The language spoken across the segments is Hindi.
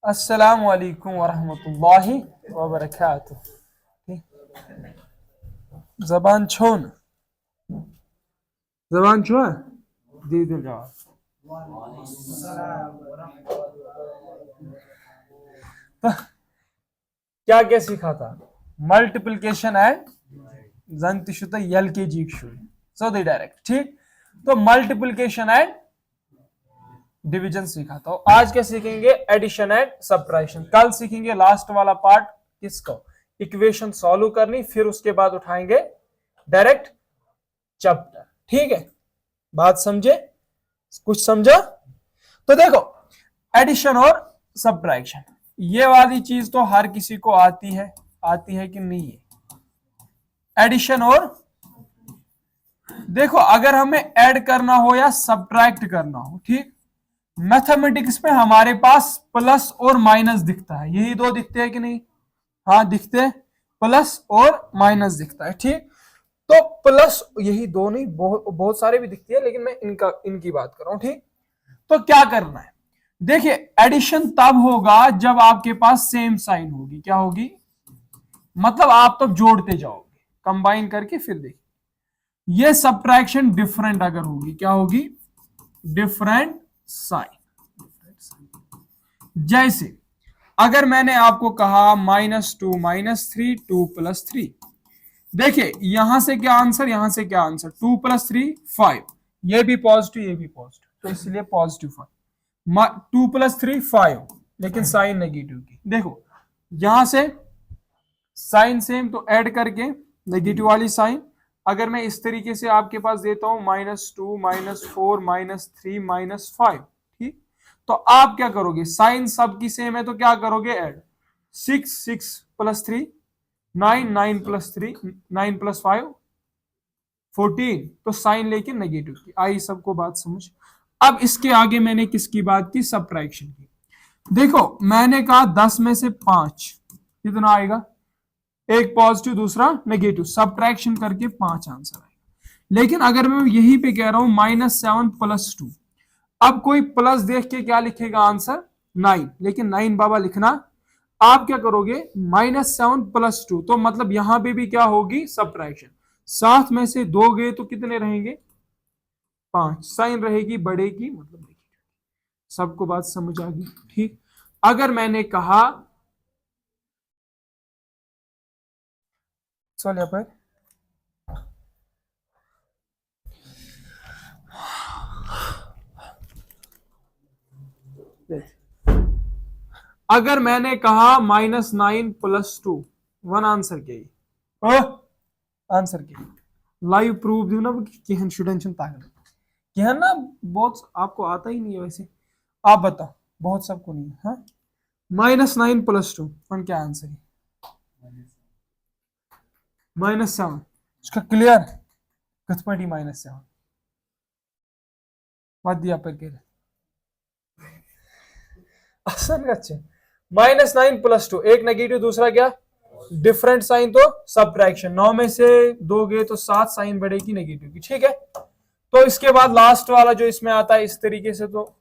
अस्सलामु अलैकुम वरहमतुल्लाहि वबरकातुह। जबान छोन जबान छो दी दिल जवाब। तो क्या क्या सीखा था? मल्टीप्लिकेशन एंड जन तो LKG सो डायरेक्ट ठीक। तो मल्टीप्लिकेशन एंड डिवीजन सीखा था। आज क्या सीखेंगे? Addition and subtraction. कल सीखेंगे लास्ट वाला पार्ट किसको? इक्वेशन सॉल्व करनी, फिर उसके बाद उठाएंगे डायरेक्ट चैप्टर। ठीक है, बात समझे? कुछ समझा? तो देखो, एडिशन और सब्ट्रैक्शन ये वाली चीज तो हर किसी को आती है कि नहीं है? एडिशन और देखो, अगर हमें ऐड करना हो या सब्ट्रैक्ट करना हो, ठीक, मैथमेटिक्स में हमारे पास प्लस और माइनस दिखता है, यही दो दिखते हैं कि नहीं? हाँ दिखते हैं, प्लस और माइनस दिखता है, ठीक। तो प्लस यही दो नहीं, बहुत सारे भी दिखती है, लेकिन मैं इनकी बात कर रहा हूं, ठीक। तो क्या करना है? देखिए, एडिशन तब होगा जब आपके पास सेम साइन होगी। क्या होगी? मतलब आप तो जोड़ते जाओगे कंबाइन करके, फिर देखिए ये सब्ट्रैक्शन डिफरेंट अगर होगी, क्या होगी? Different sign. जैसे अगर मैंने आपको कहा -2 -3 2 + 3, देखिए यहां से क्या आंसर, यहां से क्या आंसर, 2 + 3 5, ये भी पॉजिटिव ये भी पॉजिटिव, तो इसलिए पॉजिटिव 5, 2 + 3 5, लेकिन साइन नेगेटिव की। देखो यहां से साइन सेम, तो ऐड करके नेगेटिव वाली साइन। अगर मैं इस तरीके से आपके पास देता हूं -2 -4 -3 -5, ठीक, तो आप क्या करोगे? साइन सबकी सेम है तो क्या करोगे? ऐड। 6 6 + 3 9 9 + 3 9 + 5 14, तो साइन लेके नेगेटिव की। आई सबको बात समझ? अब इसके आगे मैंने किसकी बात की? सब्ट्रैक्शन की। देखो मैंने कहा 10 में से 5 कितना आएगा? एक पॉजिटिव दूसरा नेगेटिव, सब्ट्रैक्शन करके 5 आंसर आएगा। लेकिन अगर मैं यहीं पे कह रहा हूं -7 + 2, अब कोई प्लस देख के क्या लिखेगा? आंसर 9, लेकिन 9 बाबा लिखना। आप क्या करोगे? -7 + 2, तो मतलब यहां पे भी क्या होगी? सब्ट्रैक्शन। 7 में से 2 गए तो कितने रहेंगे? 5, साइन रहेगी बड़े की, मतलब सबको बात समझ आ गई, ठीक। अगर मैंने कहा चल यहाँ पर अगर मैंने कहा -9 + 2, 1 आंसर के आंसर के लाइव प्रूफ दू ना कि स्टूडेंट क्या ना, बहुत आपको आता ही नहीं है वैसे। आप बताओ, बहुत सबको नहीं है। हाँ, -9 + 2 वन क्या आंसर है? -7। उसका क्लियर कथ पटी -7 मत दिया पर के आसान अच्छे। -9 + 2, एक नेगेटिव दूसरा क्या? डिफरेंट साइन, तो सब्ट्रैक्शन। 9 में से 2 गए तो 7, साइन बढ़ेगी नेगेटिव की, ठीक है। तो इसके बाद लास्ट वाला जो इसमें आता है इस तरीके से, तो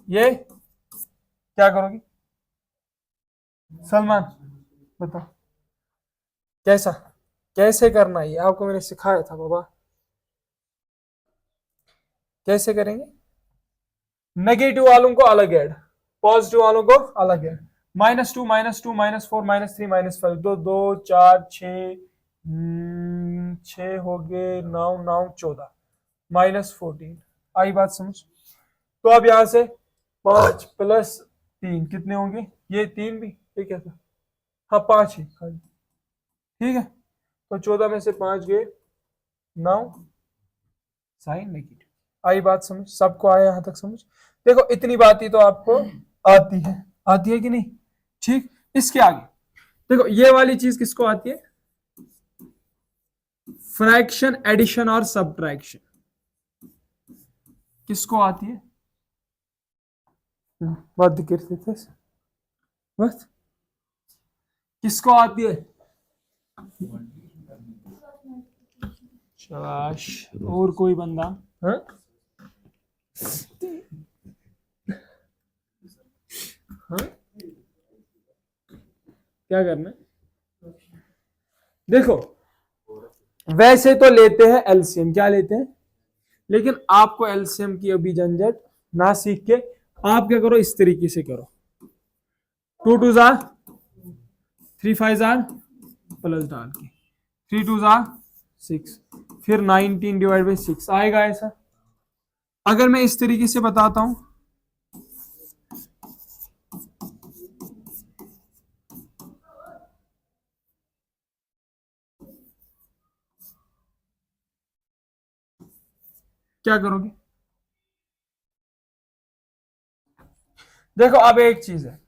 ये क्या करोगे? सलमान बताओ कैसा, कैसे करना है? ये आपको मैंने सिखाया था बाबा, कैसे करेंगे? नेगेटिव वालों को अलग ऐड, पॉजिटिव वालों को अलग ऐड। -2 -2 -4 -3 -5, 2 2 4 6 6 हो गए, 9 9 14 -14। आई बात समझ? तो अब यहां से 5 + 3 कितने होंगे? ये 3 भी, ये क्या था? हाँ 5 ही खाली, ठीक है। तो 14 में से 5 गए 9, साइन नेगेटिव। आई बात समझ? सबको आया यहां तक समझ? देखो इतनी बात ही तो आपको आती है कि नहीं? ठीक। इसके आगे देखो, ये वाली चीज किसको आती है? फ्रैक्शन, एडिशन और सब्ट्रैक्शन किसको आती है? बात करते थे बस, किसको आती है? शाबाश। और कोई बंदा? हाँ क्या करना है, देखो वैसे तो लेते हैं एलसीएम, क्या लेते हैं, लेकिन आपको एलसीएम की अभी झंझट ना सीख के आप क्या करो, इस तरीके से करो, 2 2 3 5 प्लस डाल के 3 2 6, फिर 19/6 आएगा ऐसा। अगर मैं इस तरीके से बताता हूं, क्या करोगे, देखो अब एक चीज है,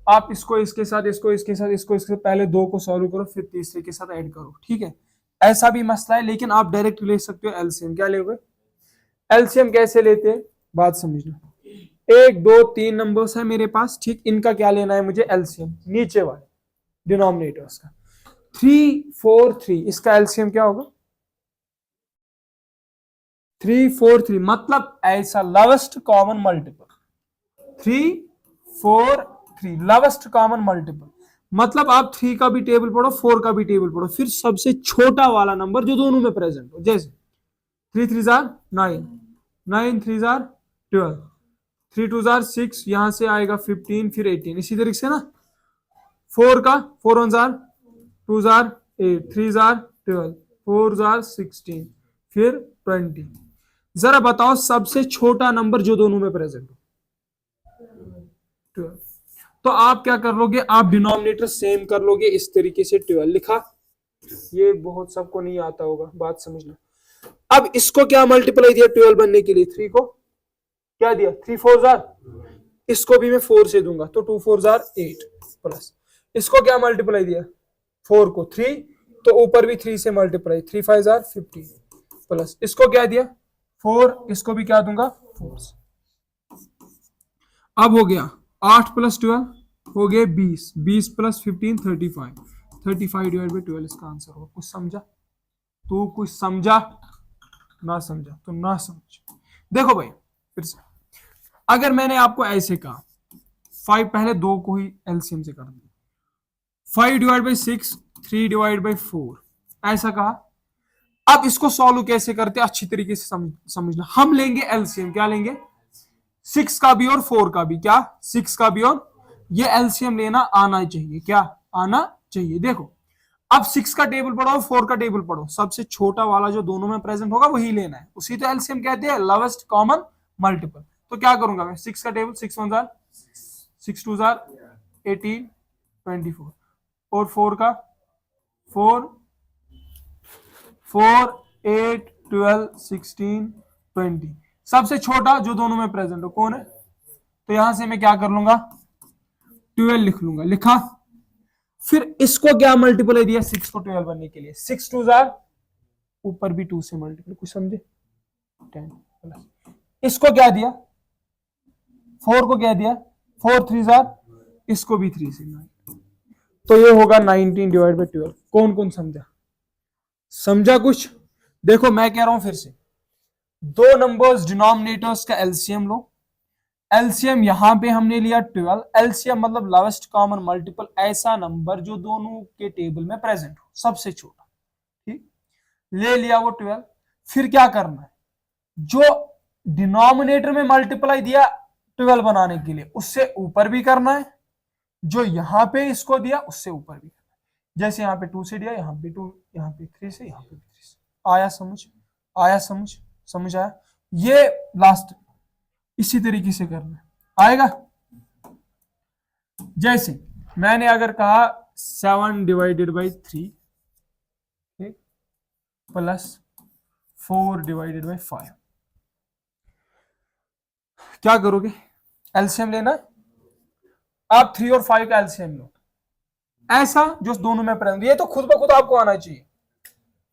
आप इसको इसके साथ, इसको इसके साथ, इसको इसके साथ, पहले दो को सॉल्व करो, फिर तीसरे के साथ ऐड करो, ठीक है, ऐसा भी मसला है, लेकिन आप डायरेक्ट ले सकते हो एलसीएम। क्या लोगे, एलसीएम कैसे लेते हैं, बात समझना, 1 2 3 नंबर्स है मेरे पास, ठीक, इनका क्या लेना है मुझे, एलसीएम, नीचे वाले डिनोमिनेटर्स का, 3 4 3, इसका एलसीएम क्या होगा, 3 4 3, मतलब ऐसा lowest common multiple, 3 4 3 lowest common multiple, मतलब आप 3 का भी टेबल पढ़ो, 4 का भी टेबल पढ़ो, फिर सबसे छोटा वाला नंबर जो दोनों में प्रेजेंट हो, जैसे 3 3 9, 9 3 12, 3 2 6, यहां से आएगा 15, फिर 18, इसी तरीके से ना, 4 का 4 1 2 8, 3 12, 4 16, फिर 20। जरा बताओ सबसे छोटा नंबर जो दोनों में प्रेजेंट हो, 12। तो आप क्या कर लोगे, आप डिनोमिनेटर सेम कर लोगे, इस तरीके से 12 लिखा, ये बहुत सबको नहीं आता होगा, बात समझना। अब इसको क्या मल्टीप्लाई दिया 12 बनने के लिए, 3 को क्या दिया, 3 4 इसको भी मैं 4 से दूंगा, तो 2 4 8, प्लस इसको क्या मल्टीप्लाई दिया, 4 को 3, तो ऊपर भी 3 से मल्टीप्लाई, 3 5 15, प्लस इसको क्या दिया 4, इसको भी क्या दूंगा 4 से। अब हो गया 8 + 12 हो गए 20, 20 + 15 35, 35/12 इसका आंसर होगा। कुछ समझा, तू कुछ समझा, ना समझा तो ना समझ। देखो भाई फिर से, अगर मैंने आपको ऐसे कहा 5, पहले 2 को ही एलसीएम से कर दिया, 5/6, 3/4, ऐसा कहा। अब इसको सॉल्व कैसे करते, अच्छी तरीके से समझना, हम लेंगे एलसीएम, क्या लेंगे, 6 का भी और 4 का भी, क्या 6 का भी, और ये एलसीएम लेना आना चाहिए, क्या आना चाहिए। देखो अब 6 का टेबल पढ़ो, 4 का टेबल पढ़ो, सबसे छोटा वाला जो दोनों में प्रेजेंट होगा वही लेना है, उसी तो एलसीएम कहते हैं, लोवेस्ट कॉमन मल्टीपल। तो क्या करूंगा मैं, 6 का टेबल, 6 1 6 2 18 24, और 4 का 4 4 8 12 16 20, सबसे छोटा जो दोनों में प्रेजेंट हो कौन है, तो यहां से मैं क्या कर लूंगा 12 लिख लूंगा, लिखा। फिर इसको क्या मल्टीप्लाई दिया 6 को 12 बनने के लिए, 6 2 ऊपर भी 2 से मल्टीप्लाई, कुछ समझे 10 प्लस इसको क्या दिया 4 को क्या दिया 4 3 इसको भी 3 से 9, तो ये होगा 19/12। कौन कौन समझा, समझा कुछ। देखो मैं कह रहा हूं फिर से, दो नंबर्स डिनोमिनेटर्स का एलसीएम लो, एलसीएम यहां पे हमने लिया 12, एलसीएम मतलब लोवेस्ट कॉमन मल्टीपल, ऐसा नंबर जो दोनों के टेबल में प्रेजेंट हो, सबसे छोटा, ठीक, ले लिया वो 12। फिर क्या करना है, जो डिनोमिनेटर में मल्टीप्लाई दिया 12 बनाने के लिए, उससे ऊपर भी करना है, जो यहां पे इसको दिया उससे ऊपर भी करना है, जैसे यहां पे 2 से दिया, यहां पे 2, यहां पे 3 से, यहां पे 3 से। आया समझ, आया समझ, समझ आया, ये लास्ट इसी तरीके से करना है, आएगा। जैसे मैंने अगर कहा 7/3 प्लस 4/5, क्या करोगे, एलसीएम लेना, आप 3 और 5 का एलसीएम लो, ऐसा जो दोनों में प्रेजेंट, ये तो खुद ब खुद आपको आना चाहिए,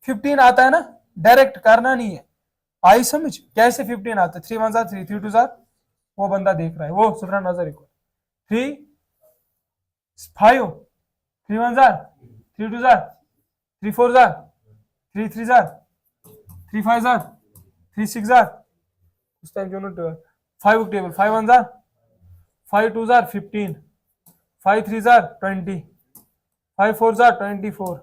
15 आता है ना, डायरेक्ट करना नहीं है, आई समझ, कैसे 15 आता है, 3 1 3 3 2 वो बंदा देख रहा है, वो सुफरा नजर 3 5 3 1 3 2 3 4 3 3 3 5 3 6 उस टाइम जो 12, 5 टेबल, 5 1 5 2 15, 5 3 20, 5 4 जार 24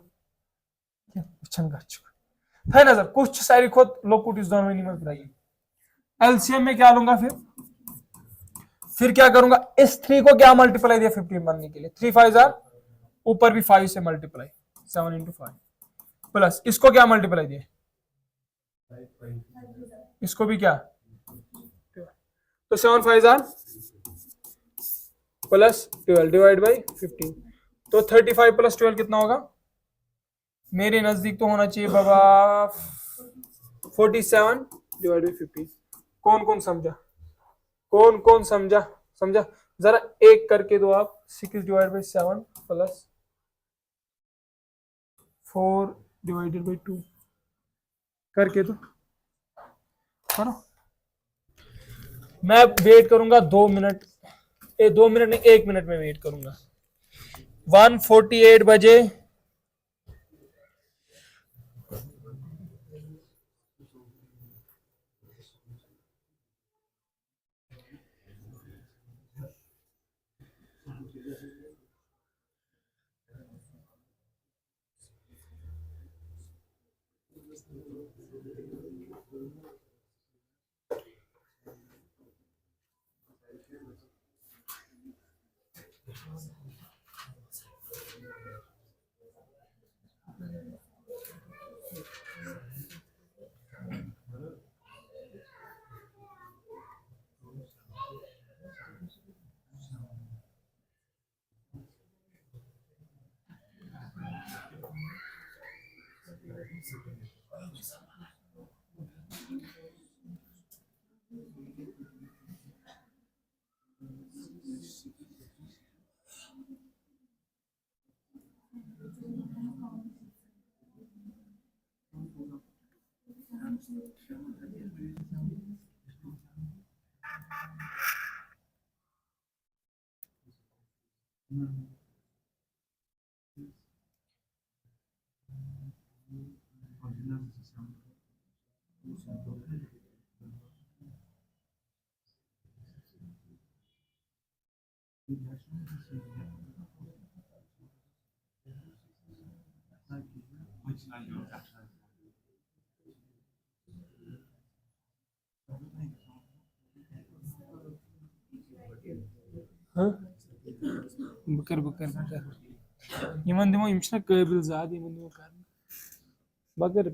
है ना सर। कुछ सारी खुद लोकुट इस दोनों में नहीं बताइए। एलसीएम में क्या लूंगा फिर क्या करूंगा, इस 3 को क्या मल्टीप्लाई दिया 15 बनने के लिए, 3 5 जार, ऊपर भी 5 से मल्टीप्लाई, 7 इंटू 5 प्लस इसको क्या मल्टीप्लाई दिया, इसको भी क्या, तो 7 5 जार प्लस 12 डिवाइड बाई 15, तो 35 प्लस 12 कितना होगा, मेरे नजदीक तो होना चाहिए बाबा 47 डिवाइड बाई 15। कौन कौन समझा, कौन कौन समझा, समझा जरा एक करके दो आप, 6 divide by 7 plus 4 divided by 2 करके दो, करो। मैं वेट करूंगा 2 मिनट, 2 मिनट नहीं 1 मिनट में वेट करूंगा। 1:48 बजे बकर बकर बकर यमन दिमो यम छना काबिल ज्यादा यमन दिमो कर बकर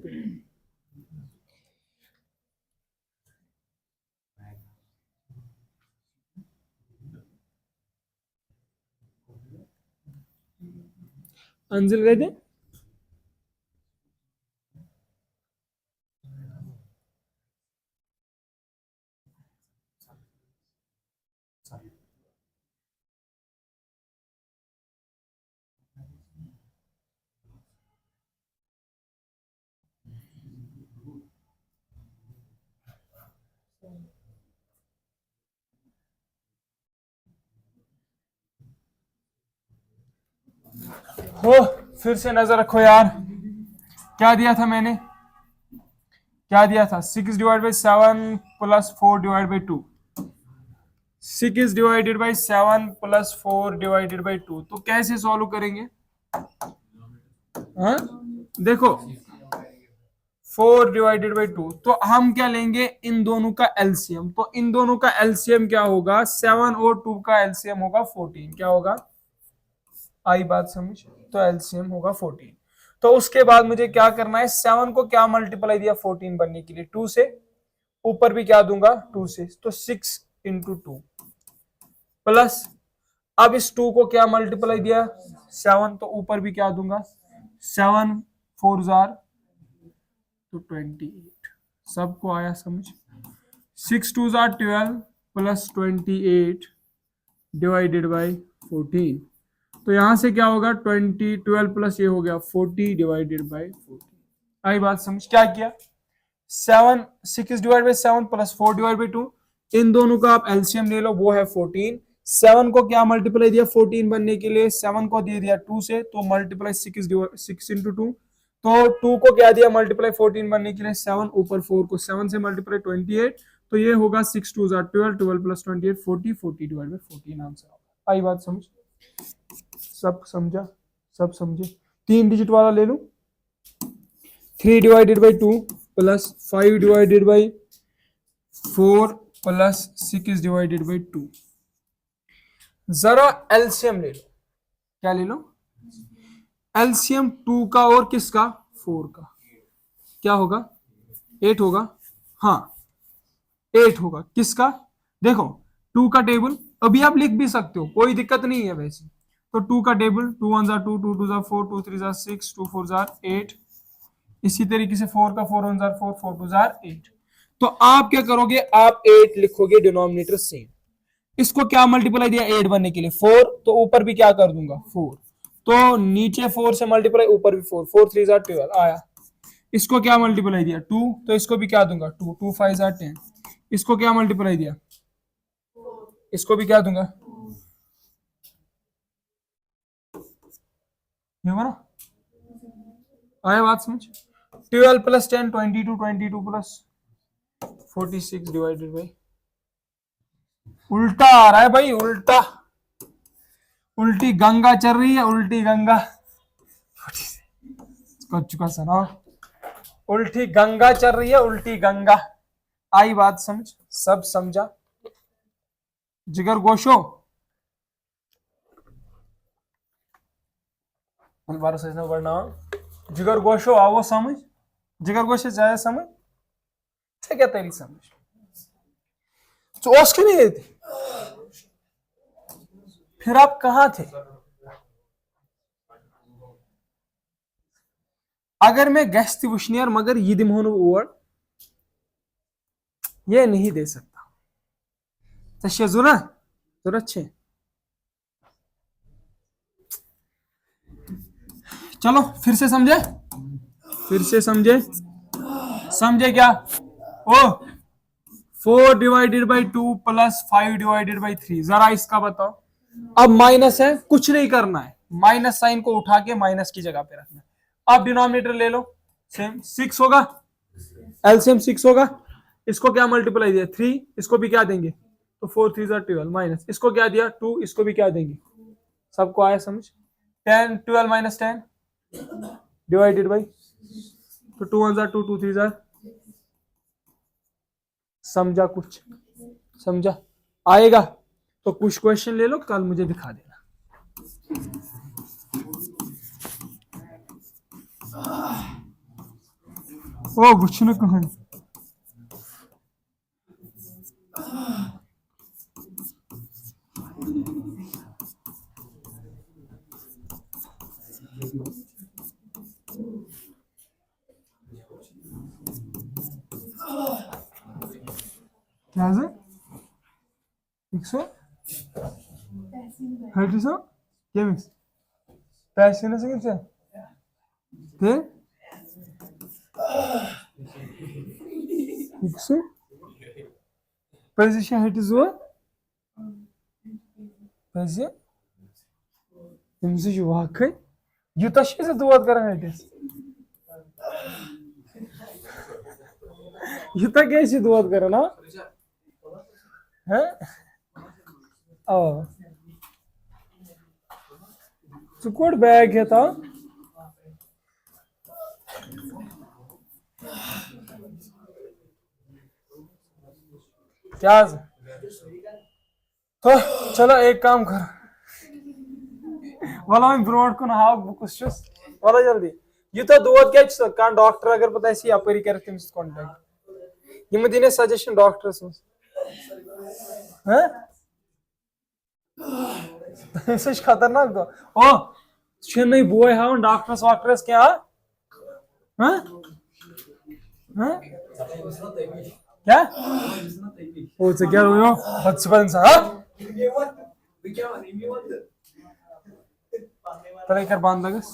अंजल गए थे हो, फिर से नजर रखो यार, क्या दिया था मैंने, क्या दिया था, 6 divide by 7 plus 4 divide by 2, 6 divided by 7 plus 4 divided by 2, तो कैसे सॉल्व करेंगे, हाँ देखो 4 डिवाइडेड बाई 2, तो हम क्या लेंगे इन दोनों का एलसीएम, तो इन दोनों का एलसीएम क्या होगा, 7 और 2 का एलसीएम होगा 14, क्या होगा, आई बात समझ, तो एलसीएम होगा 14। तो उसके बाद मुझे क्या करना है, 7 को क्या मल्टीप्लाई दिया 14 बनने के लिए 2 से, ऊपर भी क्या दूंगा 2 से, तो 6 इंटू 2 प्लस, अब इस 2 को क्या मल्टीप्लाई दिया 7, तो ऊपर भी क्या दूंगा 7 4 जार तो 28, सबको आया समझ, 6 2 जार 12 प्लस 28 डिवाइडेड बाई 14, तो यहां से क्या होगा 20 12 प्लस ये हो गया 40 डिवाइडेड बाई 40, आई बात समझ, क्या किया 7 6 divide by 7 plus 4 divide by 2, इन दोनों का आप एलसीएम ले लो, वो है 14, 7 को क्या मल्टीप्लाई दिया 14 बनने के लिए, 7 को दे दिया 2 से, तो मल्टीप्लाई 6 इंटू 2, तो 2 को क्या दिया मल्टीप्लाई 14 बनने के लिए 7, ऊपर 4 को 7 से मल्टीप्लाई 28, तो ये होगा 6 2 12 12 प्लस 28 40 40 डिवाइड बाई 14 आंसर होगा, आई बात समझ, सब समझा, सब समझे। 3 डिजिट वाला ले लूं, 3 divided by 2 plus 5 divided by 4 plus 6 divided by 2। जरा एलसीएम ले लो। क्या ले लो? एलसीएम 2 का और किसका? 4 का। क्या होगा? 8 होगा। हाँ 8 होगा। किसका? देखो 2 का टेबल अभी आप लिख भी सकते हो, कोई दिक्कत नहीं है वैसे। तो 2 का टेबल 2 1 2 2 2 4 2 3 6 2 4 8। इसी तरीके से 4 का 4 1 4 4 2 8। तो आप क्या करोगे? आप 8 लिखोगे डिनोमिनेटर सेम। इसको क्या मल्टीप्लाई दिया 8 बनने के लिए? 4। तो ऊपर भी क्या कर दूंगा? 4। तो नीचे 4 से मल्टीप्लाई, ऊपर भी 4। 4 3 12 आया। इसको क्या मल्टीप्लाई दिया? 2। तो इसको भी क्या दूंगा? 2। 2 5 10। इसको क्या मल्टीप्लाई दिया? इसको भी क्या दूंगा? ये ना आया बात समझ? 12 प्लस 10 22 22 प्लस 46 डिवाइडेड बाई, उल्टा आ रहा है भाई, उल्टा। उल्टी गंगा चल रही है, उल्टी गंगा। चुका सुना, उल्टी गंगा चल रही है, उल्टी गंगा। आई बात समझ? सब समझा? जिगर गोशो पढ़ना। जिगर गोशो आओ समझ। जिगर गोशे जाए समझ से क्या तेरी समझ? चोस क्यों नहीं देती? फिर आप कहां थे? अगर मैं गश्त वुशनियर मगर ये दिमोन ओर ये नहीं दे सकता। तशे जरूरत छे। चलो फिर से समझे, फिर से समझे। समझे क्या? ओ 4 divided by 2 plus 5 divided by 3। जरा इसका बताओ। अब माइनस है, कुछ नहीं करना है, माइनस साइन को उठा के माइनस की जगह पे रखना है। अब डिनोमिनेटर ले लो, सेम 6 होगा। एलसीएम 6 होगा। इसको क्या मल्टीप्लाई दिया? 3। इसको भी क्या देंगे? तो 4 3 12 माइनस इसको क्या दिया? 2। इसको भी क्या देंगे? सबको आया समझ? 10 12 माइनस 10 डिवाइडेड बाई, तो 2 1 2 2 3 समझा? कुछ समझा? आएगा तो कुछ क्वेश्चन ले लो, कल मुझे दिखा देना। ओ बुझने कहां? क्या है? 100 100 केमिक्स पैसे ना से किती ते 100 पैसे şahidi zo पैसे तुमसे जो वाकई युता से दुआत करा है युता कैसे दुआत करा ना है? ओ चुकोट बैग है था क्या? तो चलो एक काम कर वाला मैं ब्रोड को नहाओ बुकुस वाला जल्दी ये तो दुआत क्या कान डॉक्टर अगर पता है अपरी कर तमिस कांटेक्ट यम दिने सजेशन डॉक्टर हैं सच खतरनाक दो ओ छेन्नई बोय हावन डॉक्टर्स वाक्टर्स क्या हैं हैं क्या ओ से क्या हो बचपन से हां तले कर बांध लगस